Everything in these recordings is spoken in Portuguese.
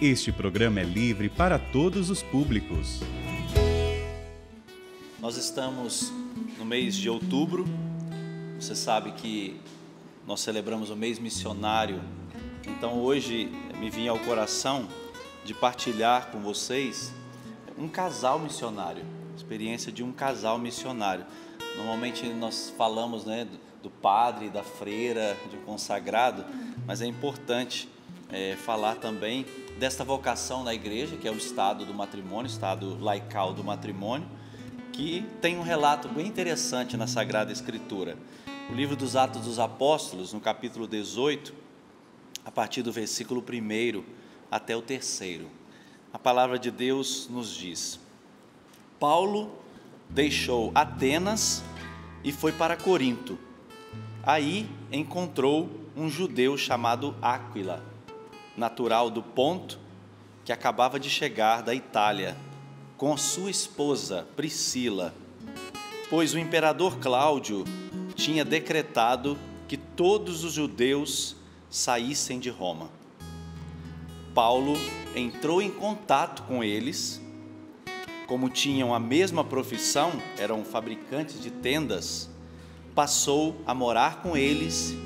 Este programa é livre para todos os públicos. Nós estamos no mês de outubro. Você sabe que nós celebramos o mês missionário. Então hoje me vinha ao coração de partilhar com vocês um casal missionário, experiência de um casal missionário. Normalmente nós falamos, do padre, da freira, de um consagrado, mas é importante falar também desta vocação na igreja, que é o estado do matrimônio, estado laical do matrimônio, que tem um relato bem interessante na Sagrada Escritura. O livro dos Atos dos Apóstolos, no capítulo 18, a partir do versículo 1 até o 3, a palavra de Deus nos diz: Paulo deixou Atenas e foi para Corinto. Aí encontrou um judeu chamado Áquila, natural do Ponto, que acabava de chegar da Itália, com sua esposa Priscila, pois o imperador Cláudio tinha decretado que todos os judeus saíssem de Roma. Paulo entrou em contato com eles. Como tinham a mesma profissão, eram fabricantes de tendas, passou a morar com eles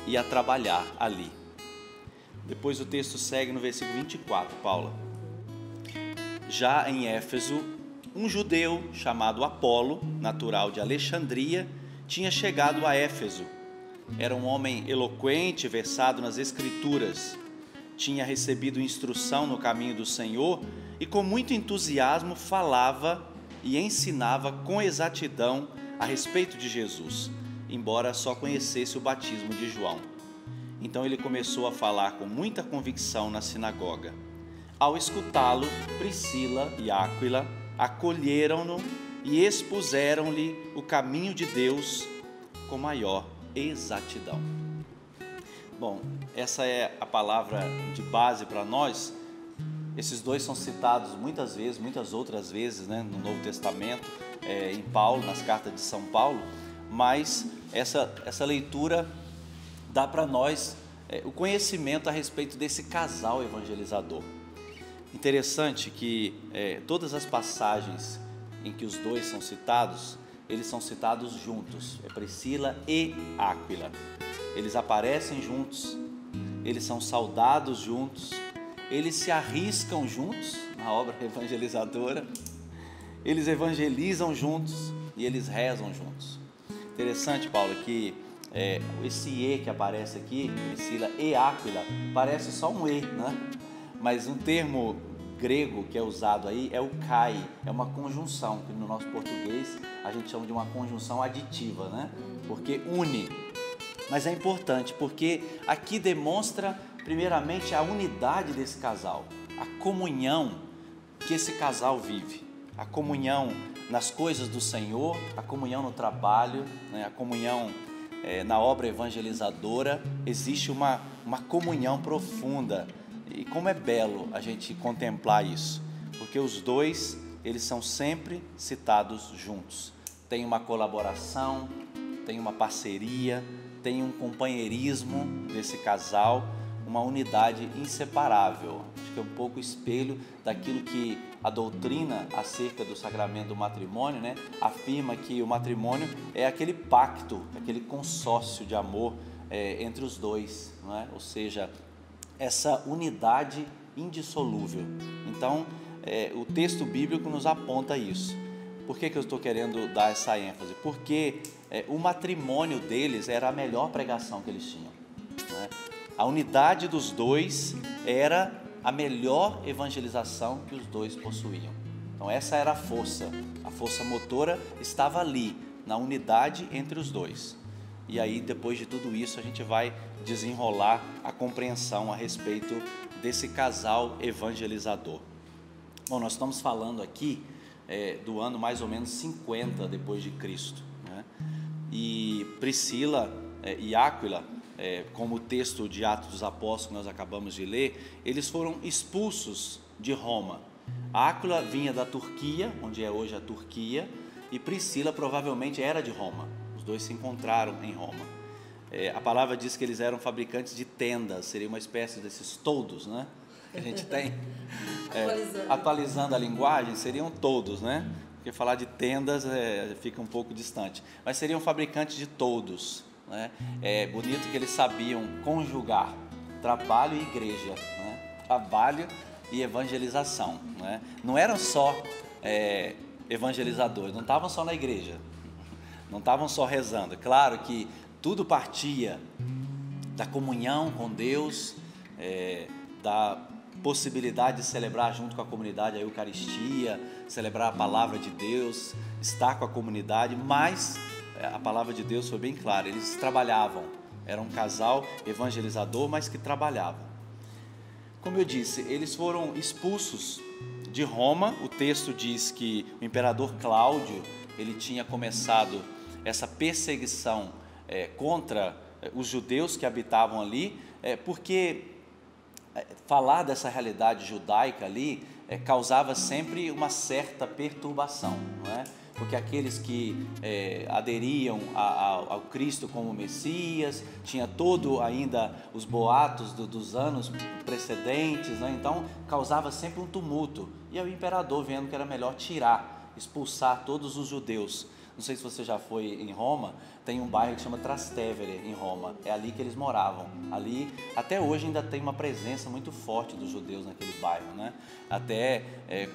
e a trabalhar ali. Depois o texto segue no versículo 24, Paula. Já em Éfeso, um judeu chamado Apolo, natural de Alexandria, tinha chegado a Éfeso. Era um homem eloquente, versado nas Escrituras. Tinha recebido instrução no caminho do Senhor e com muito entusiasmo falava e ensinava com exatidão a respeito de Jesus, embora só conhecesse o batismo de João. Então ele começou a falar com muita convicção na sinagoga. Ao escutá-lo, Priscila e Áquila acolheram-no e expuseram-lhe o caminho de Deus com maior exatidão. Bom, essa é a palavra de base para nós. Esses dois são citados muitas vezes, muitas outras vezes, no Novo Testamento, em Paulo, nas cartas de São Paulo, mas essa leitura dá para nós o conhecimento a respeito desse casal evangelizador. Interessante que todas as passagens em que os dois são citados, eles são citados juntos, Priscila e Áquila. Eles aparecem juntos, eles são saudados juntos, eles se arriscam juntos na obra evangelizadora, eles evangelizam juntos e eles rezam juntos. Interessante, Paulo, que esse E que aparece aqui, Priscila e Áquila, parece só um E, Mas um termo grego que é usado aí é o kai, é uma conjunção, que no nosso português a gente chama de uma conjunção aditiva, Porque une. Mas é importante porque aqui demonstra primeiramente a unidade desse casal, a comunhão que esse casal vive, a comunhão nas coisas do Senhor, a comunhão no trabalho, a comunhão na obra evangelizadora. Existe uma comunhão profunda. E como é belo a gente contemplar isso, porque os dois, eles são sempre citados juntos. Tem uma colaboração, tem uma parceria, tem um companheirismo desse casal, uma unidade inseparável. Acho que é um pouco espelho daquilo que a doutrina acerca do sacramento do matrimônio, afirma que o matrimônio é aquele pacto, aquele consórcio de amor entre os dois, Ou seja, essa unidade indissolúvel. Então, o texto bíblico nos aponta isso. Por que eu estou querendo dar essa ênfase? Porque o matrimônio deles era a melhor pregação que eles tinham. A unidade dos dois era a melhor evangelização que os dois possuíam. Então essa era a força motora estava ali, na unidade entre os dois. E aí, depois de tudo isso, a gente vai desenrolar a compreensão a respeito desse casal evangelizador. Bom, nós estamos falando aqui do ano mais ou menos 50 depois de Cristo, E Priscila e Áquila, como o texto de Atos dos Apóstolos que nós acabamos de ler, eles foram expulsos de Roma. Áquila vinha da Turquia, onde é hoje a Turquia, e Priscila provavelmente era de Roma. Os dois se encontraram em Roma. A palavra diz que eles eram fabricantes de tendas, seria uma espécie desses toldos, que a gente tem. Atualizando. Atualizando a linguagem, seriam todos, né? Porque falar de tendas fica um pouco distante. Mas seriam fabricantes de todos, né? É bonito que eles sabiam conjugar trabalho e igreja, né? Trabalho e evangelização, né? Não eram só evangelizadores, não estavam só na igreja, não estavam só rezando. Claro que tudo partia da comunhão com Deus, da possibilidade de celebrar junto com a comunidade a Eucaristia, celebrar a palavra de Deus, estar com a comunidade, mas a palavra de Deus foi bem clara, eles trabalhavam, era um casal evangelizador, mas que trabalhava. Como eu disse, eles foram expulsos de Roma. O texto diz que o imperador Cláudio, ele tinha começado essa perseguição contra os judeus que habitavam ali, porque falar dessa realidade judaica ali causava sempre uma certa perturbação, não é? Porque aqueles que aderiam ao Cristo como Messias, tinha todo ainda os boatos dos anos precedentes, né? Então causava sempre um tumulto, e o imperador, vendo que era melhor expulsar todos os judeus. Não sei se você já foi em Roma, tem um bairro que chama Trastevere em Roma, é ali que eles moravam. Ali, até hoje ainda tem uma presença muito forte dos judeus naquele bairro, né? Até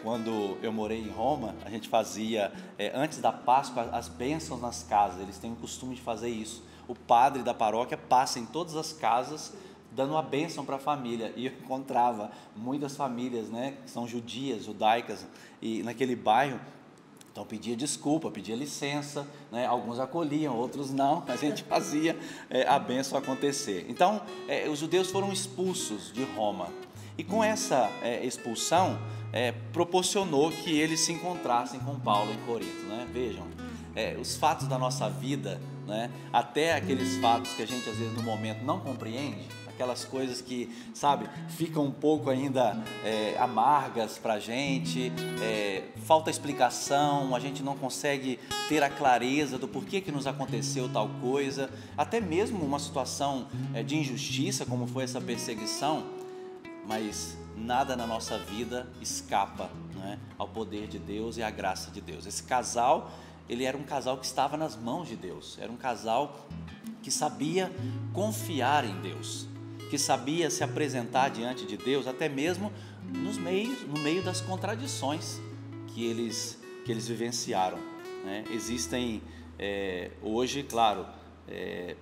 quando eu morei em Roma, a gente fazia, antes da Páscoa, as bênçãos nas casas, eles têm o costume de fazer isso. O padre da paróquia passa em todas as casas, dando uma bênção para a família, e eu encontrava muitas famílias, né, que são judias, judaicas, e naquele bairro. Então pedia desculpa, pedia licença, né? Alguns acolhiam, outros não, a gente fazia a bênção acontecer. Então os judeus foram expulsos de Roma, e com essa expulsão proporcionou que eles se encontrassem com Paulo em Corinto, né? Vejam, os fatos da nossa vida, né? Até aqueles fatos que a gente às vezes no momento não compreende, aquelas coisas que, sabe, ficam um pouco ainda amargas para a gente, falta explicação, a gente não consegue ter a clareza do porquê que nos aconteceu tal coisa, até mesmo uma situação de injustiça, como foi essa perseguição, mas nada na nossa vida escapa, né, ao poder de Deus e à graça de Deus. Esse casal, ele era um casal que estava nas mãos de Deus, era um casal que sabia confiar em Deus, que sabia se apresentar diante de Deus, até mesmo no meio das contradições que eles vivenciaram, né? Existem hoje, claro,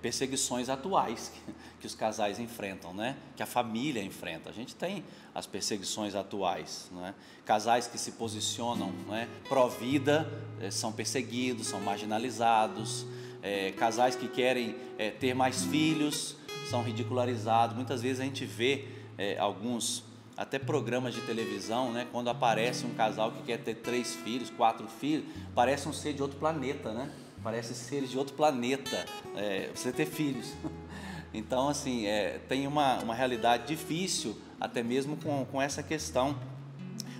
perseguições atuais que os casais enfrentam, né? Que a família enfrenta. A gente tem as perseguições atuais, né? Casais que se posicionam, né, pró-vida, são perseguidos, são marginalizados. Casais que querem ter mais filhos são ridicularizados. Muitas vezes a gente vê alguns até programas de televisão, né, quando aparece um casal que quer ter 3 filhos, 4 filhos, parece um ser de outro planeta, né? Parece seres de outro planeta, você ter filhos. Então, assim, tem uma realidade difícil, até mesmo com essa questão.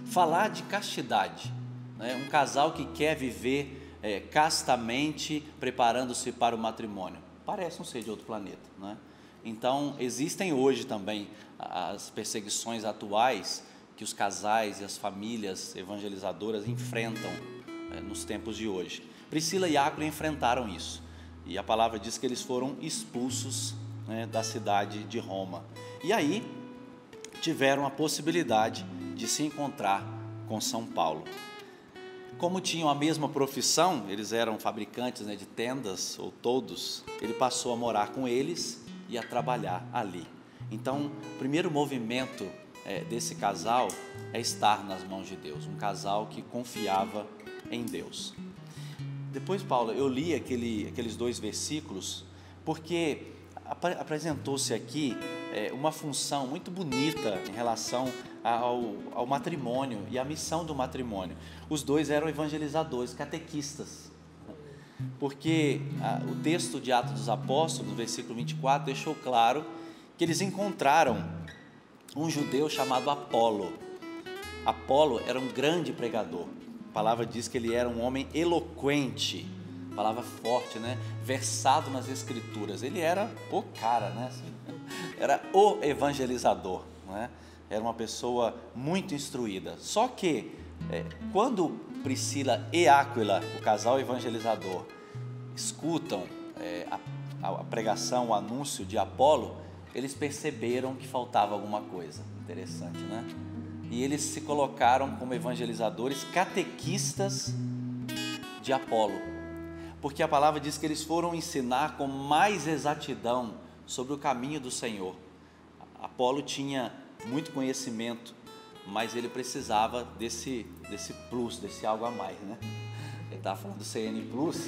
Falar de castidade, né? Um casal que quer viver castamente, preparando-se para o matrimônio, parece um ser de outro planeta, né? Então, existem hoje também as perseguições atuais que os casais e as famílias evangelizadoras enfrentam nos tempos de hoje. Priscila e Áquila enfrentaram isso, e a palavra diz que eles foram expulsos, né, da cidade de Roma. E aí tiveram a possibilidade de se encontrar com São Paulo. Como tinham a mesma profissão, eles eram fabricantes, né, de tendas ou toldos, ele passou a morar com eles e a trabalhar ali. Então, o primeiro movimento desse casal é estar nas mãos de Deus, um casal que confiava em Deus. Depois, Paulo, eu li aqueles 2 versículos, porque apresentou-se aqui uma função muito bonita em relação ao matrimônio e à missão do matrimônio. Os 2 eram evangelizadores, catequistas, porque o texto de Atos dos Apóstolos, no versículo 24, deixou claro que eles encontraram um judeu chamado Apolo. Apolo era um grande pregador. A palavra diz que ele era um homem eloquente, palavra forte, né? Versado nas escrituras. Ele era o cara, né? Era o evangelizador, né? era uma pessoa muito instruída. Só que, quando Priscila e Áquila, o casal evangelizador, escutam a pregação, o anúncio de Apolo, eles perceberam que faltava alguma coisa. Interessante, né? E eles se colocaram como evangelizadores, catequistas de Apolo, porque a palavra diz que eles foram ensinar com mais exatidão sobre o caminho do Senhor. Apolo tinha muito conhecimento, mas ele precisava desse plus, desse algo a mais, né? Ele estava falando do CN Plus.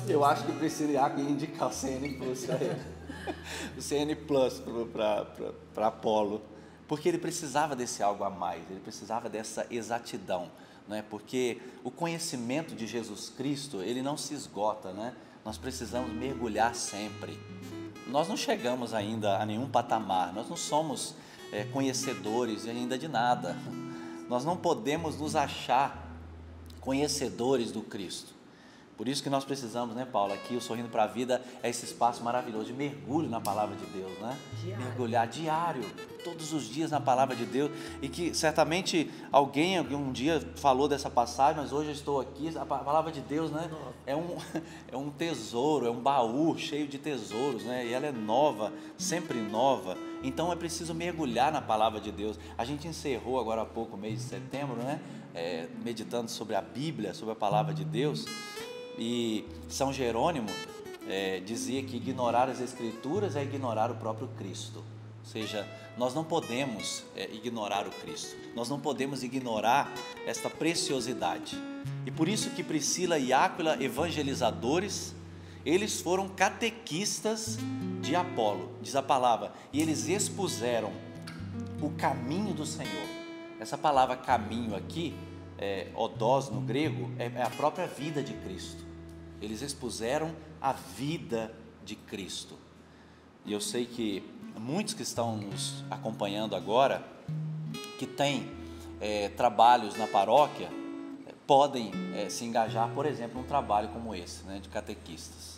Eu acho que Priscila ia indicar o CN Plus para ele. O CN Plus para Apolo, porque ele precisava desse algo a mais, ele precisava dessa exatidão, né? Porque o conhecimento de Jesus Cristo, ele não se esgota, né? Nós precisamos mergulhar sempre. Nós não chegamos ainda a nenhum patamar, nós não somos conhecedores ainda de nada. Nós não podemos nos achar conhecedores do Cristo. Por isso que nós precisamos, né, Paulo? Aqui o Sorrindo para a Vida é esse espaço maravilhoso de mergulho na palavra de Deus, né? Mergulhar diário, todos os dias na palavra de Deus. E que certamente alguém um dia falou dessa passagem, mas hoje eu estou aqui. A palavra de Deus, né? É um tesouro, é um baú cheio de tesouros, né? E ela é nova, sempre nova. Então é preciso mergulhar na palavra de Deus. A gente encerrou agora há pouco, mês de setembro, né? Meditando sobre a Bíblia, sobre a palavra de Deus. E São Jerônimo dizia que ignorar as Escrituras é ignorar o próprio Cristo. Ou seja, nós não podemos ignorar o Cristo, nós não podemos ignorar esta preciosidade. E por isso que Priscila e Áquila, evangelizadores, eles foram catequistas de Apolo, diz a palavra, e eles expuseram o caminho do Senhor. Essa palavra caminho aqui, odós no grego, é a própria vida de Cristo. Eles expuseram a vida de Cristo. E eu sei que muitos que estão nos acompanhando agora, que têm trabalhos na paróquia, podem se engajar, por exemplo, num trabalho como esse, né, de catequistas.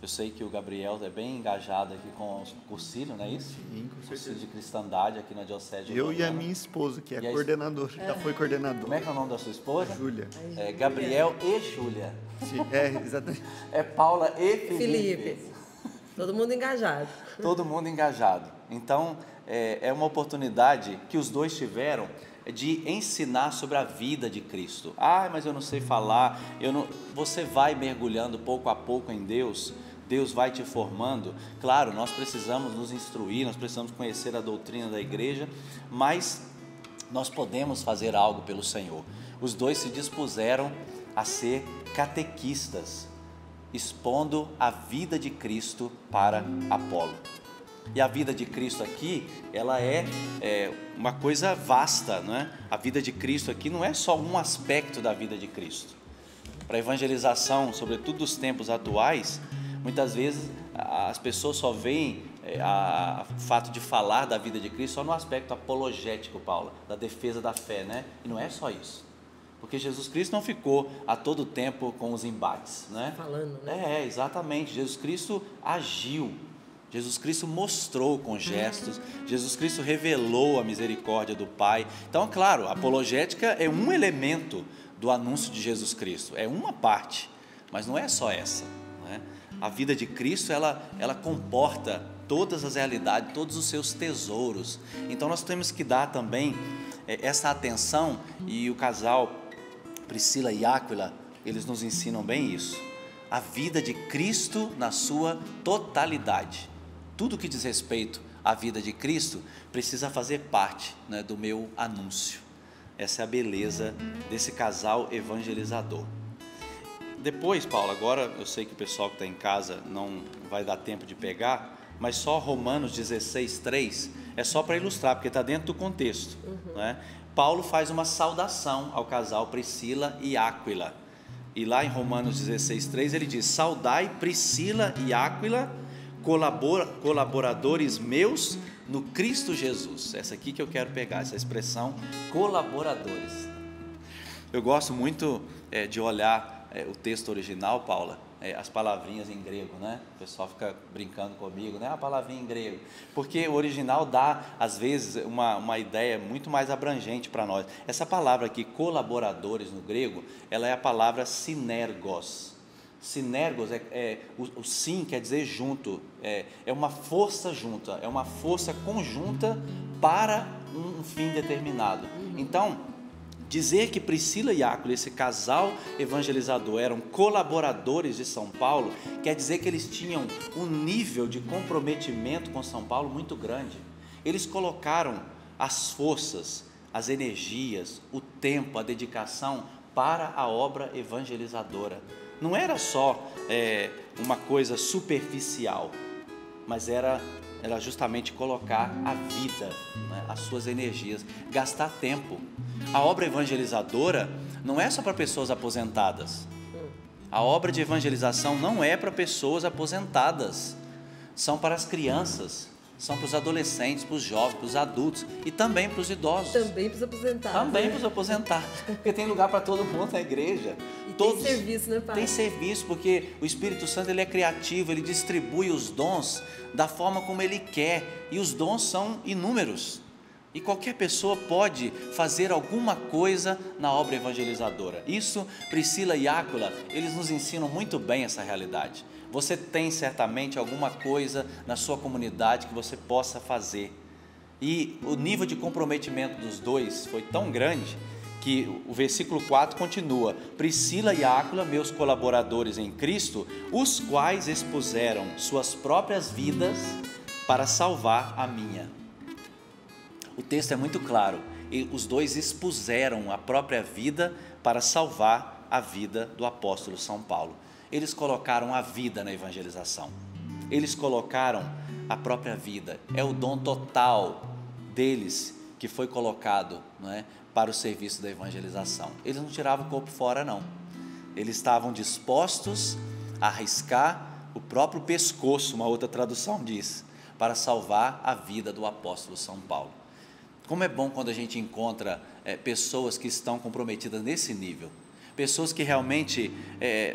Eu sei que o Gabriel é bem engajado aqui com o cursilho, não é isso? Sim, com certeza. Cursilho de cristandade aqui na Diocese. Eu e a minha esposa, que é coordenadora, já foi coordenadora. Como é que é o nome da sua esposa? Júlia. Gabriel e Júlia. Sim, exatamente. Paula e Felipe. Todo mundo engajado. Todo mundo engajado. Então, é uma oportunidade que os dois tiveram de ensinar sobre a vida de Cristo. Mas eu não sei falar. Você vai mergulhando pouco a pouco em Deus. Deus vai te formando. Claro, nós precisamos nos instruir, nós precisamos conhecer a doutrina da igreja, mas nós podemos fazer algo pelo Senhor. Os dois se dispuseram a ser catequistas, expondo a vida de Cristo para Apolo. E a vida de Cristo aqui, ela é uma coisa vasta, não é? A vida de Cristo aqui não é só um aspecto da vida de Cristo. Para a evangelização, sobretudo dos tempos atuais, muitas vezes as pessoas só veem o fato de falar da vida de Cristo só no aspecto apologético, Paula, da defesa da fé, né? E não é só isso. Porque Jesus Cristo não ficou a todo tempo com os embates, né? Falando, né? Exatamente. Jesus Cristo agiu. Jesus Cristo mostrou com gestos, Jesus Cristo revelou a misericórdia do Pai. Então, claro, a apologética é um elemento do anúncio de Jesus Cristo, é uma parte, mas não é só essa, né? A vida de Cristo, ela comporta todas as realidades, todos os seus tesouros. Então nós temos que dar também essa atenção, e o casal Priscila e Áquila, eles nos ensinam bem isso, a vida de Cristo na sua totalidade. Tudo que diz respeito à vida de Cristo precisa fazer parte, né, do meu anúncio. Essa é a beleza desse casal evangelizador. Depois, Paulo, agora eu sei que o pessoal que está em casa não vai dar tempo de pegar, mas só Romanos 16:3 é só para ilustrar, porque está dentro do contexto, né? Paulo faz uma saudação ao casal Priscila e Áquila. E lá em Romanos 16:3 ele diz: saudai Priscila e Áquila, colaboradores meus no Cristo Jesus. Essa aqui que eu quero pegar, essa expressão, colaboradores. Eu gosto muito de olhar o texto original, Paula, as palavrinhas em grego, né? O pessoal fica brincando comigo, né? A palavrinha em grego. Porque o original dá, às vezes, uma ideia muito mais abrangente para nós. Essa palavra aqui, colaboradores, no grego, ela é a palavra sinergos. Sinergos, o sim quer dizer junto, é uma força junta, é uma força conjunta para um fim determinado. Então, dizer que Priscila e Áquila, esse casal evangelizador, eram colaboradores de São Paulo, quer dizer que eles tinham um nível de comprometimento com São Paulo muito grande. Eles colocaram as forças, as energias, o tempo, a dedicação para a obra evangelizadora. Não era só uma coisa superficial, mas era justamente colocar a vida, né, as suas energias, gastar tempo. A obra evangelizadora não é só para pessoas aposentadas. A obra de evangelização não é para pessoas aposentadas. São para as crianças, são para os adolescentes, para os jovens, para os adultos e também para os idosos. Também para os aposentados. Também para os aposentados, porque tem lugar para todo mundo na igreja. E todos, tem serviço, né, pai? Tem serviço, porque o Espírito Santo ele é criativo, ele distribui os dons da forma como ele quer, e os dons são inúmeros. E qualquer pessoa pode fazer alguma coisa na obra evangelizadora. Isso, Priscila e Áquila, eles nos ensinam muito bem essa realidade. Você tem certamente alguma coisa na sua comunidade que você possa fazer. E o nível de comprometimento dos dois foi tão grande que o versículo 4 continua: Priscila e Áquila, meus colaboradores em Cristo, os quais expuseram suas próprias vidas para salvar a minha. O texto é muito claro, e os dois expuseram a própria vida para salvar a vida do apóstolo São Paulo. Eles colocaram a vida na evangelização, eles colocaram a própria vida, é o dom total deles que foi colocado, não é, para o serviço da evangelização. Eles não tiravam o corpo fora, não. Eles estavam dispostos a arriscar o próprio pescoço, uma outra tradução diz, para salvar a vida do apóstolo São Paulo. Como é bom quando a gente encontra pessoas que estão comprometidas nesse nível, pessoas que realmente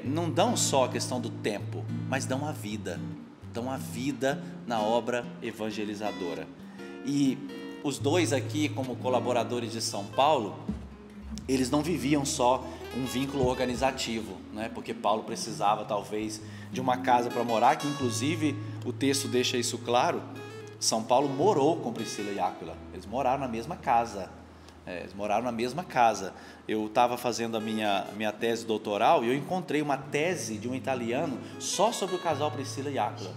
não dão só a questão do tempo, mas dão a vida na obra evangelizadora. E os dois aqui, como colaboradores de São Paulo, eles não viviam só um vínculo organizativo, né? Porque Paulo precisava talvez de uma casa para morar, que inclusive o texto deixa isso claro. São Paulo morou com Priscila e Áquila, eles moraram na mesma casa, Eu estava fazendo a minha tese doutoral e eu encontrei uma tese de um italiano só sobre o casal Priscila e Áquila.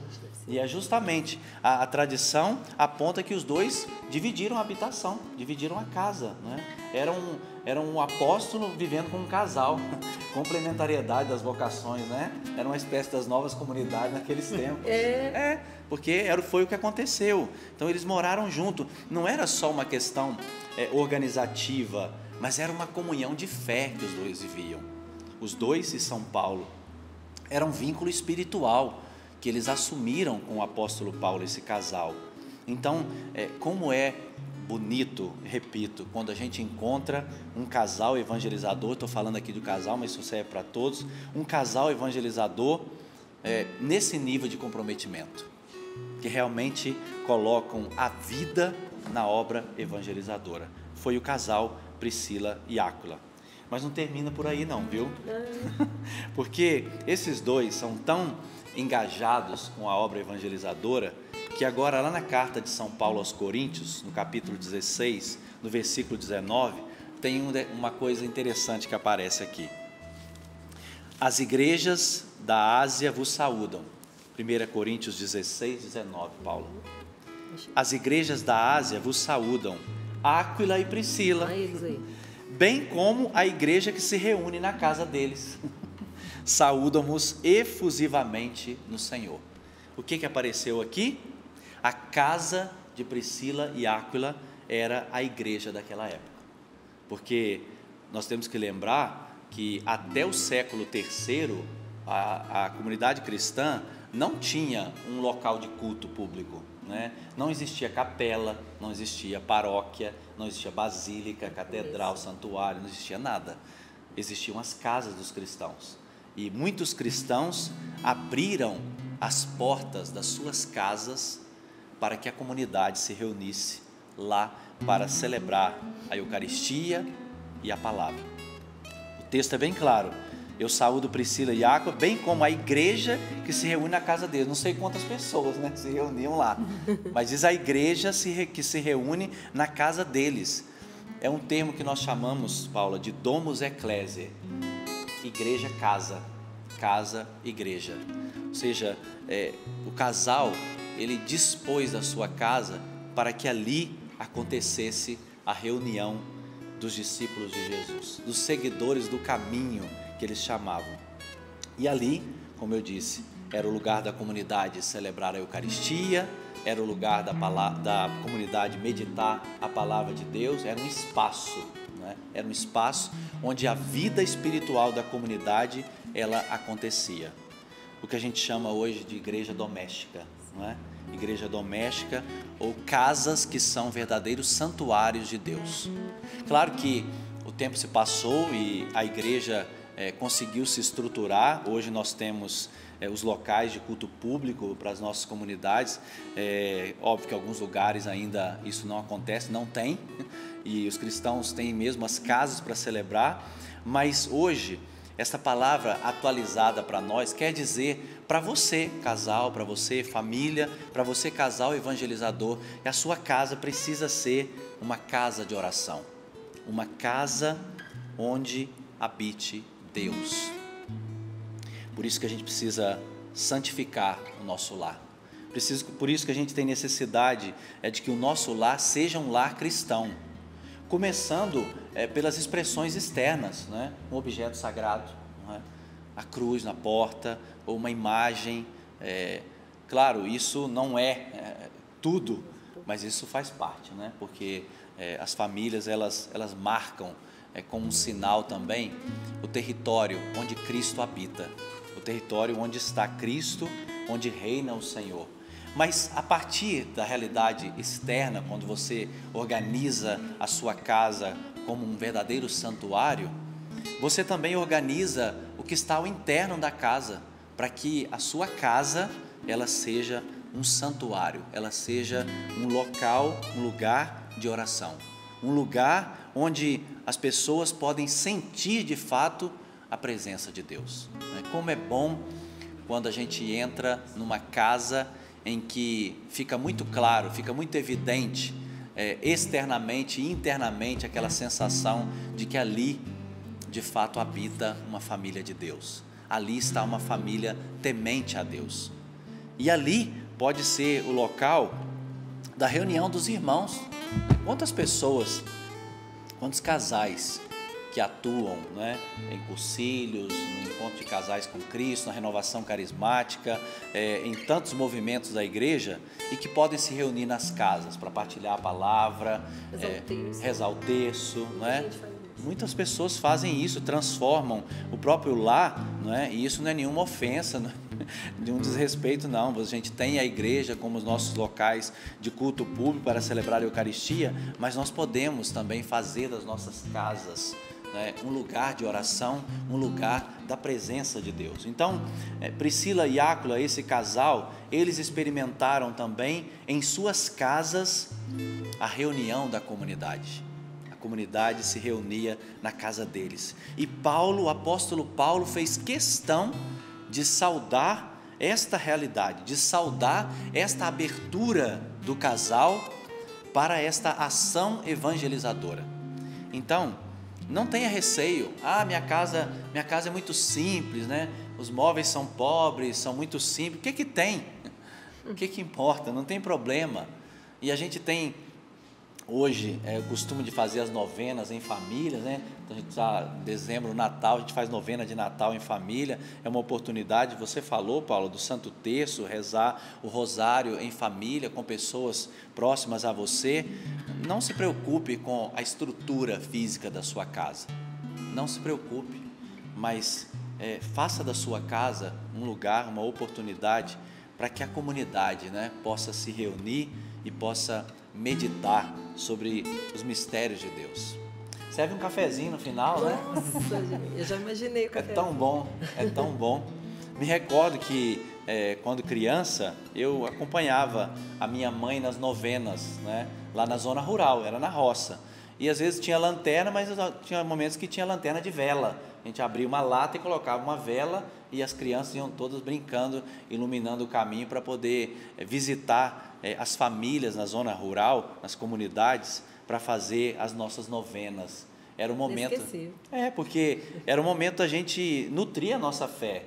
E é justamente, a tradição aponta que os dois dividiram a habitação, dividiram a casa, né? Era um apóstolo vivendo com um casal, complementariedade das vocações, né? Era uma espécie das novas comunidades naqueles tempos. Porque foi o que aconteceu. Então eles moraram junto. Não era só uma questão organizativa, mas era uma comunhão de fé que os dois viviam. Os dois e São Paulo. Era um vínculo espiritual que eles assumiram com o apóstolo Paulo, esse casal. Então, como é bonito, repito, quando a gente encontra um casal evangelizador, estou falando aqui do casal, mas isso serve para todos, um casal evangelizador nesse nível de comprometimento, que realmente colocam a vida na obra evangelizadora. Foi o casal Priscila e Áquila. Mas não termina por aí não, viu? Porque esses dois são tão engajados com a obra evangelizadora, que agora lá na carta de São Paulo aos Coríntios, no capítulo 16, no versículo 19, tem uma coisa interessante que aparece aqui. As igrejas da Ásia vos saúdam. 1 Coríntios 16, 19, Paulo. As igrejas da Ásia vos saúdam, Áquila e Priscila, bem como a igreja que se reúne na casa deles. Saúdam-vos efusivamente no Senhor. O que apareceu aqui? A casa de Priscila e Áquila era a igreja daquela época. Porque nós temos que lembrar que até o século III, a comunidade cristã não tinha um local de culto público, né? Não existia capela, não existia paróquia, não existia basílica, catedral, santuário, não existia nada. Existiam as casas dos cristãos. E muitos cristãos abriram as portas das suas casas para que a comunidade se reunisse lá para celebrar a Eucaristia e a palavra. O texto é bem claro. Eu saúdo Priscila e Iaco, bem como a igreja que se reúne na casa deles. Não sei quantas pessoas, né, que se reuniam lá, mas diz a igreja que se reúne na casa deles. É um termo que nós chamamos, Paula, de domus ecclesiae, igreja casa, casa igreja. Ou seja, o casal, ele dispôs da sua casa para que ali acontecesse a reunião dos discípulos de Jesus, dos seguidores do caminho que eles chamavam. E ali, como eu disse, era o lugar da comunidade celebrar a Eucaristia, era o lugar da comunidade meditar a palavra de Deus, era um espaço, né? Era um espaço onde a vida espiritual da comunidade, ela acontecia. O que a gente chama hoje de igreja doméstica, não é? Igreja doméstica ou casas que são verdadeiros santuários de Deus. Claro que o tempo se passou e a igreja conseguiu se estruturar. Hoje nós temos os locais de culto público para as nossas comunidades. Óbvio que em alguns lugares ainda isso não acontece, não tem, e os cristãos têm mesmo as casas para celebrar, mas hoje essa palavra atualizada para nós quer dizer para você casal, para você família, para você casal evangelizador, que a sua casa precisa ser uma casa de oração, uma casa onde habite Deus. Por isso que a gente precisa santificar o nosso lar. Por isso que a gente tem necessidade de que o nosso lar seja um lar cristão. Começando pelas expressões externas, né? Um objeto sagrado, né? A cruz na porta, ou uma imagem. Claro, isso não é tudo, mas isso faz parte, né? Porque as famílias elas marcam como um sinal também o território onde Cristo habita, o território onde está Cristo, onde reina o Senhor. Mas a partir da realidade externa, quando você organiza a sua casa como um verdadeiro santuário, você também organiza o que está ao interno da casa, para que a sua casa ela seja um santuário, ela seja um local, um lugar de oração, um lugar onde as pessoas podem sentir de fato a presença de Deus. Como é bom quando a gente entra numa casa em que fica muito claro, fica muito evidente, externamente e internamente, aquela sensação de que ali, de fato, habita uma família de Deus. Ali está uma família temente a Deus. E ali pode ser o local da reunião dos irmãos. Quantas pessoas, quantos casais que atuam, né, em cursilhos, no encontro de casais com Cristo, na renovação carismática, em tantos movimentos da igreja, e que podem se reunir nas casas para partilhar a palavra, rezar o terço, né? Muitas pessoas fazem isso, transformam o próprio lar, não é? E isso não é nenhuma ofensa, não é nenhum desrespeito, não. A gente tem a igreja como os nossos locais de culto público para celebrar a Eucaristia, mas nós podemos também fazer das nossas casas, né, um lugar de oração, um lugar da presença de Deus. Então, Priscila e Áquila, esse casal, eles experimentaram também em suas casas a reunião da comunidade. A comunidade se reunia na casa deles. E Paulo, o apóstolo Paulo, fez questão de saudar esta realidade, de saudar esta abertura do casal para esta ação evangelizadora. Então, não tenha receio. Minha casa é muito simples, né? Os móveis são pobres, são muito simples. O que tem? O que importa? Não tem problema. E a gente tem hoje o costume de fazer as novenas em família, né? Então, a gente está dezembro, Natal, a gente faz novena de Natal em família. É uma oportunidade. Você falou, Paulo, do Santo Terço, rezar o rosário em família, com pessoas próximas a você. Não se preocupe com a estrutura física da sua casa. Não se preocupe, mas faça da sua casa um lugar, uma oportunidade para que a comunidade, né, possa se reunir e possa meditar sobre os mistérios de Deus. Serve um cafezinho no final, né? Nossa, gente, eu já imaginei o café. É tão bom, é tão bom. Me recordo que quando criança eu acompanhava a minha mãe nas novenas, né? Lá na zona rural, era na roça. E às vezes tinha lanterna, mas tinha momentos que tinha lanterna de vela. A gente abria uma lata e colocava uma vela e as crianças iam todas brincando, iluminando o caminho para poder visitar as famílias na zona rural, nas comunidades, para fazer as nossas novenas. Era um momento... porque era um momento a gente nutrir a nossa fé.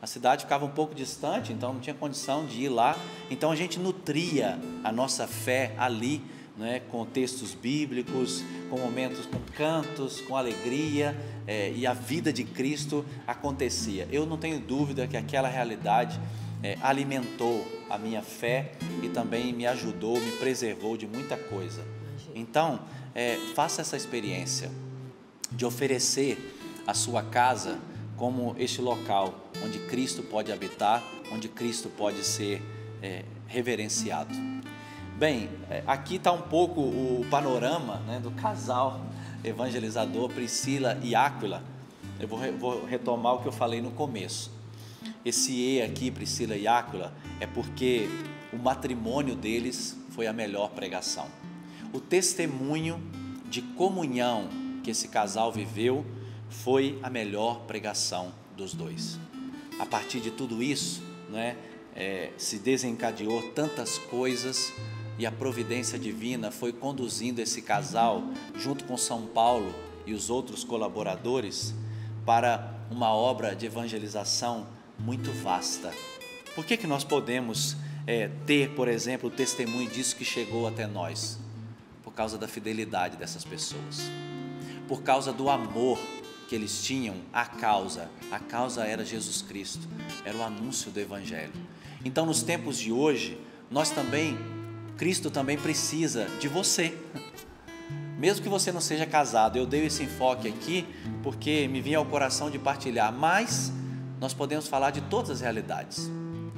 A cidade ficava um pouco distante, então não tinha condição de ir lá. Então a gente nutria a nossa fé ali, né, com textos bíblicos, com momentos, com cantos, com alegria, e a vida de Cristo acontecia. Eu não tenho dúvida que aquela realidade alimentou a minha fé e também me ajudou, me preservou de muita coisa. Então, faça essa experiência de oferecer a sua casa como este local onde Cristo pode habitar, onde Cristo pode ser reverenciado. Bem, aqui está um pouco o panorama, né, do casal evangelizador Priscila e Áquila. Eu vou retomar o que eu falei no começo. Esse E aqui, Priscila e Áquila, é porque o matrimônio deles foi a melhor pregação. O testemunho de comunhão que esse casal viveu foi a melhor pregação dos dois. A partir de tudo isso, né, se desencadeou tantas coisas, e a providência divina foi conduzindo esse casal, junto com São Paulo e os outros colaboradores, para uma obra de evangelização muito vasta. Por que nós podemos ter, por exemplo, o testemunho disso que chegou até nós? Por causa da fidelidade dessas pessoas, por causa do amor que eles tinham à causa. A causa era Jesus Cristo, era o anúncio do Evangelho. Então, nos tempos de hoje, Cristo também precisa de você. Mesmo que você não seja casado, eu dei esse enfoque aqui porque me vinha ao coração de partilhar, mas nós podemos falar de todas as realidades,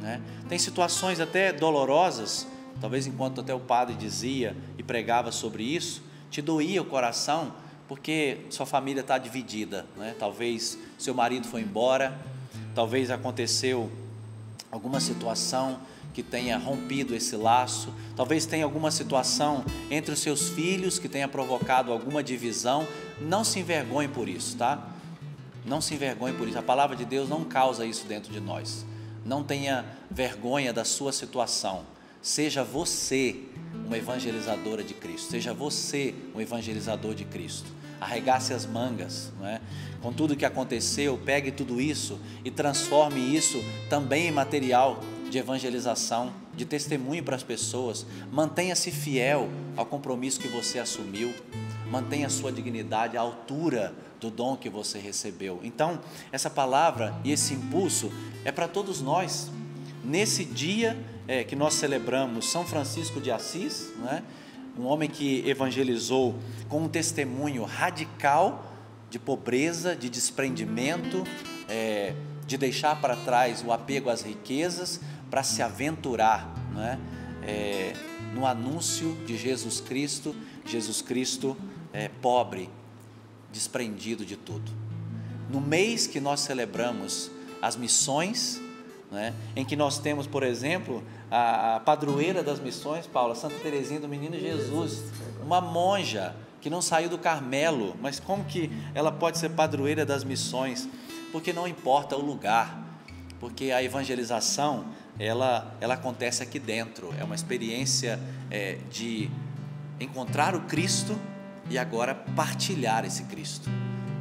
né? Tem situações até dolorosas, talvez enquanto até o padre dizia e pregava sobre isso, te doía o coração porque sua família está dividida, né? Talvez seu marido foi embora, talvez aconteceu alguma situação que tenha rompido esse laço, talvez tenha alguma situação entre os seus filhos que tenha provocado alguma divisão. Não se envergonhe por isso, tá? Não se envergonhe por isso, a palavra de Deus não causa isso dentro de nós. Não tenha vergonha da sua situação, seja você uma evangelizadora de Cristo, seja você um evangelizador de Cristo. Arregace as mangas, não é? Com tudo que aconteceu, pegue tudo isso e transforme isso também em material de evangelização, de testemunho para as pessoas. Mantenha-se fiel ao compromisso que você assumiu, mantenha a sua dignidade à altura do dom que você recebeu. Então, essa palavra e esse impulso é para todos nós. Nesse dia que nós celebramos São Francisco de Assis, não é? Um homem que evangelizou com um testemunho radical de pobreza, de desprendimento, de deixar para trás o apego às riquezas, para se aventurar, não é? No anúncio de Jesus Cristo pobre, desprendido de tudo. No mês que nós celebramos as missões, né, em que nós temos, por exemplo, a padroeira das missões, Paula, Santa Teresinha do Menino Jesus, uma monja que não saiu do Carmelo, mas como que ela pode ser padroeira das missões? Porque não importa o lugar, porque a evangelização, ela acontece aqui dentro, é uma experiência de encontrar o Cristo e agora partilhar esse Cristo.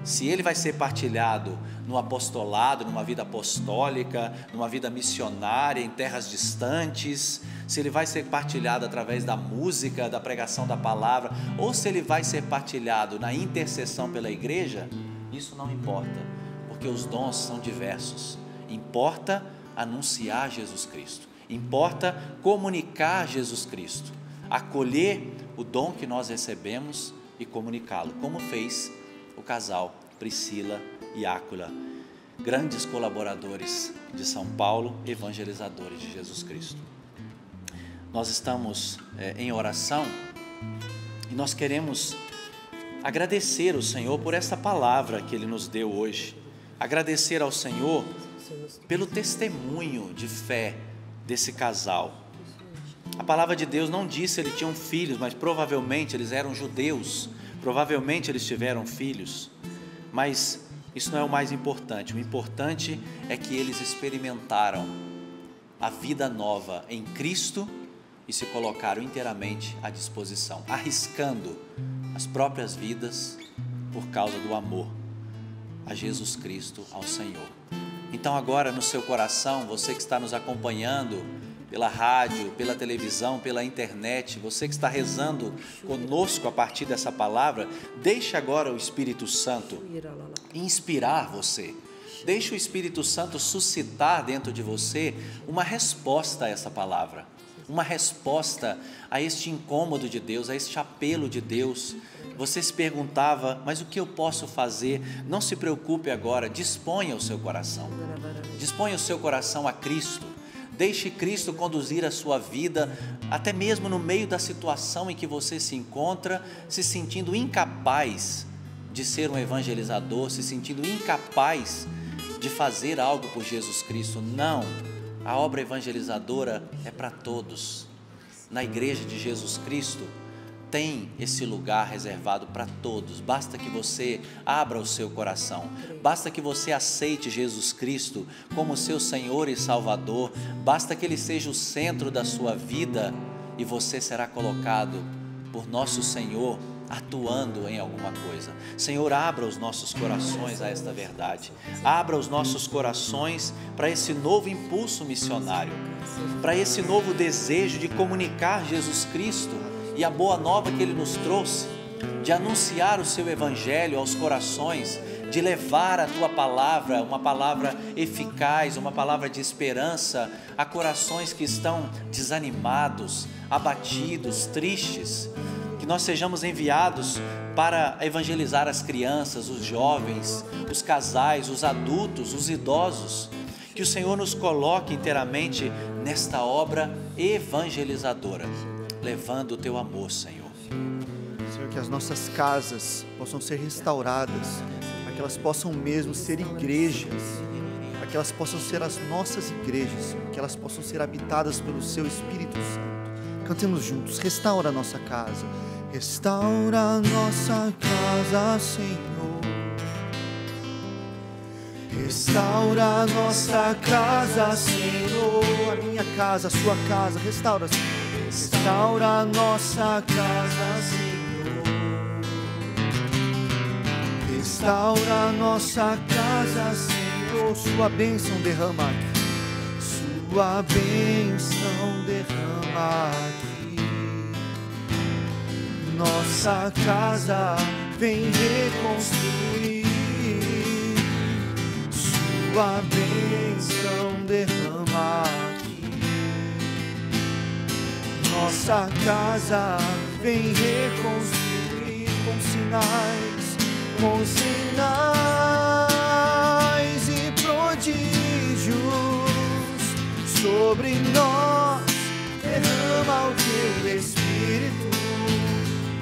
Se ele vai ser partilhado no apostolado, numa vida apostólica, numa vida missionária, em terras distantes, se ele vai ser partilhado através da música, da pregação da palavra, ou se ele vai ser partilhado na intercessão pela igreja, isso não importa, porque os dons são diversos. Importa anunciar Jesus Cristo, importa comunicar Jesus Cristo, acolher o dom que nós recebemos e comunicá-lo, como fez o casal Priscila e Áquila, grandes colaboradores de São Paulo, evangelizadores de Jesus Cristo. Nós estamos em oração e nós queremos agradecer ao Senhor por essa palavra que Ele nos deu hoje, agradecer ao Senhor pelo testemunho de fé desse casal. A palavra de Deus não diz se eles tinham filhos, mas provavelmente eles eram judeus, provavelmente eles tiveram filhos, mas isso não é o mais importante. O importante é que eles experimentaram a vida nova em Cristo e se colocaram inteiramente à disposição, arriscando as próprias vidas por causa do amor a Jesus Cristo, ao Senhor. Então agora no seu coração, você que está nos acompanhando pela rádio, pela televisão, pela internet, você que está rezando conosco a partir dessa palavra, deixe agora o Espírito Santo inspirar você. Deixe o Espírito Santo suscitar dentro de você uma resposta a essa palavra, uma resposta a este incômodo de Deus, a este apelo de Deus. Você se perguntava, mas o que eu posso fazer? Não se preocupe agora, disponha o seu coração a Cristo. Deixe Cristo conduzir a sua vida, até mesmo no meio da situação em que você se encontra, se sentindo incapaz de ser um evangelizador, se sentindo incapaz de fazer algo por Jesus Cristo. Não, a obra evangelizadora é para todos. Na igreja de Jesus Cristo tem esse lugar reservado para todos. Basta que você abra o seu coração, basta que você aceite Jesus Cristo como seu Senhor e Salvador, basta que Ele seja o centro da sua vida e você será colocado por nosso Senhor atuando em alguma coisa. Senhor, abra os nossos corações a esta verdade, abra os nossos corações para esse novo impulso missionário, para esse novo desejo de comunicar Jesus Cristo e a boa nova que Ele nos trouxe, de anunciar o Seu Evangelho aos corações, de levar a Tua palavra, uma palavra eficaz, uma palavra de esperança a corações que estão desanimados, abatidos, tristes. Que nós sejamos enviados para evangelizar as crianças, os jovens, os casais, os adultos, os idosos. Que o Senhor nos coloque inteiramente nesta obra evangelizadora, levando o Teu amor, Senhor. Senhor, que as nossas casas possam ser restauradas, para que elas possam mesmo ser igrejas, para que elas possam ser as nossas igrejas, Senhor, que elas possam ser habitadas pelo Seu Espírito Santo. Cantemos juntos: restaura a nossa casa, restaura a nossa casa, Senhor. Restaura a nossa casa, Senhor. A minha casa, a sua casa, restaura, Senhor. Restaura a nossa casa, Senhor. Restaura a nossa casa, Senhor. Sua bênção derrama aqui. Sua bênção derrama aqui. Nossa casa vem reconstruir. Sua bênção derrama aqui. Nossa casa vem reconstruir com sinais e prodígios sobre nós. Derrama o Teu Espírito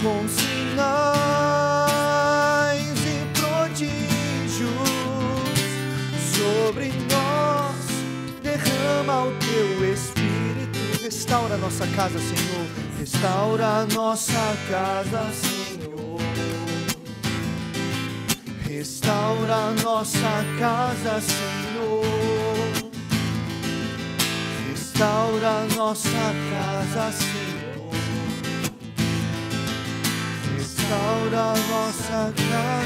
com sinais e prodígios sobre nós. Derrama o Teu Espírito. Restaura a nossa casa, Senhor. Restaura a nossa casa, Senhor. Restaura a nossa casa, Senhor. Restaura a nossa casa, Senhor. Restaura a nossa casa.